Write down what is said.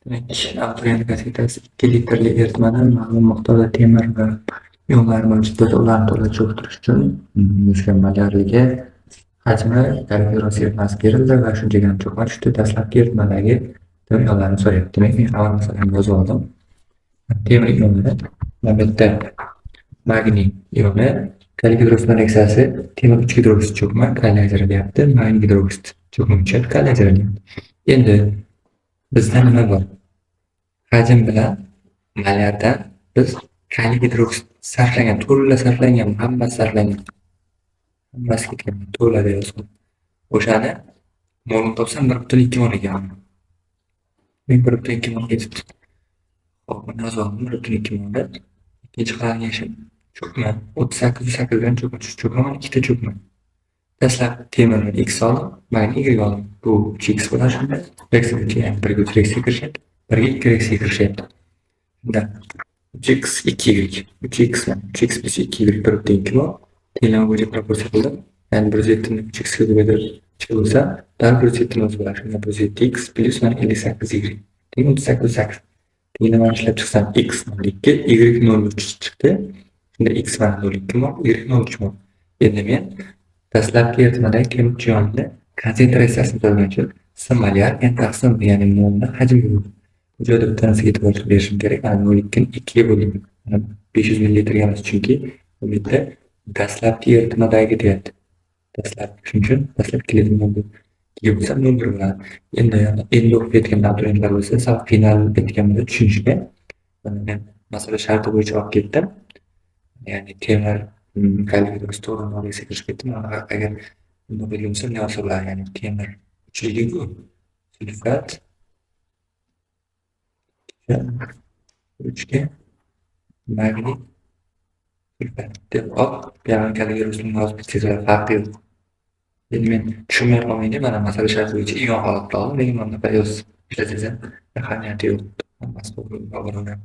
Demak, abituriyent gazetasi 2 litrli eritmada ma'lum miqdorda temir va ionlar mavjud bo'lsa, ularni to'la cho'ktirish uchun mukammallarligi hajmi kalkulyatsiya eritmasi berildi va shunchagina cho'kma tushdi. Dastlabki eritmadagi temir ionlarini so'rayapti. Demak, men avval masalani yozib oldim. Temir ionlari mana bu yerda magniy ioni, kaliy gidroksid reaksiyasi temir 3 gidroksid cho'kma kaliy ajratilyapti, magniy gidroksid cho'kma uchun kaliy ajratilyapti. Endi bizda nima bor? Hajm bilan molardan biz kaliy gidroksid sarflagan, to'la sarflangan, hammasi sarflangan. Hammasi ketgan, to'la deb yozdim. O'shani molni topsam 1.2 mol ekan. Men 1.2 mol ketibdi. Hop, buni yozib oldim. 1.2 molda ikkinchi qalangan cho'kma 38.8 dan cho'kma 2ta cho'kma. Dastlab temirni x oldim, magniy y oldim. Bu 3x bo'ladi shunda. Reaksiya ya'ni 1 ga 3x kirishyapti, 1 ga 2 reaksiya kirishyapti. Shunda 3x 2y, 3x plus 2y 1.2 mol. Tenglama bo'yicha proporsiya qildim. Ya'ni 107 ni 3x ga ko'paytirib bo'lsa, dar 107 ni o'zi bo'ladi. Shunda 107x plus 58y. Teng 38.8. Tenglamani ishlab chiqsam x 0.2, y 0.3 chiqdi. Shunda x mana 0.2 mol, y 0.3 mol. Endi men dastlabki eritmadagi temir ionini konsentratsiyasini to'plash uchun S molar n taqsim ya'ni molni hajmi bu. Bu joyda bittanasiga e'tibor berishim kerak. Mana 0.2 ni 2 ga bo'ldim. Mana 500 ml emas, chunki bu yerda dastlabki eritmadagi deyapti. Dastlab, shuning uchun dastlab 2 litr bo'ldi. 2 bo'lsa 0 bo'ladi. Endi o'qib ketgan abituriyentlar bo'lsa, sal final bitgan bo'lsa tushunishga. Men masala sharti bo'yicha olib ketdim. Ya'ni temir kaliy gidroksid to'g'ri sekirish ketdim. Agar buni bilgan bo'lsam, ne olsa bo'ladi? Ya'ni temir uchligiku sulfat 3 ga magniy sulfat deb olib, bu yoqni kaliy gidroksidni yozib ketsangiz farqi yo'q. Endi men tushunmay qolmaydi, mana masala sharti bo'yicha ion holatda oldim, lekin bunda yo'q ishlasangiz ham ahamiyati yo'q. Hammasi to'g'ri.